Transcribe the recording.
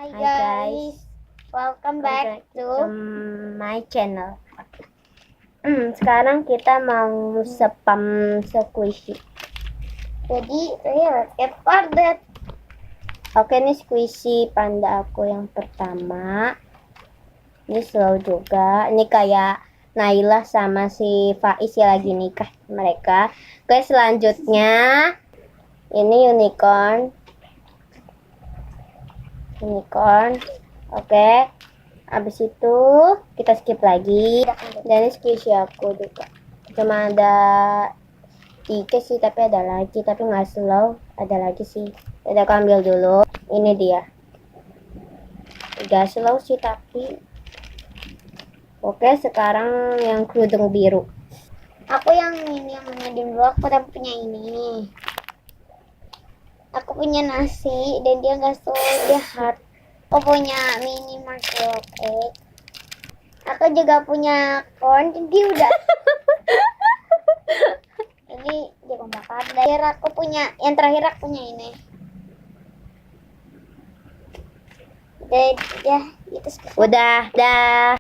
Hi guys, welcome back to my channel. Sekarang kita mau spam squishy. Jadi, let's get started. Oke, ini squishy panda aku yang pertama. Ini slow juga. Ini kayak Naila sama si Faiz ya lagi nikah mereka. Oke, selanjutnya ini unicorn. Oke, habis itu kita skip lagi. Dan ini squishy aku juga cuma ada 3 sih, tapi ada lagi, tapi nggak slow. Ada lagi sih, udah aku ambil dulu. Ini dia, 3 slow sih tapi oke. Sekarang yang kerudung biru. Aku yang ini yang mana dulu, aku tapi punya ini. Aku punya nasi dan dia nggak so jahat. Aku punya mini marshmallow cake. Aku juga punya corn, jadi udah. Ini jagung bakar. Dan aku punya, yang terakhir aku punya ini. Dan ya, itu Udah, dah.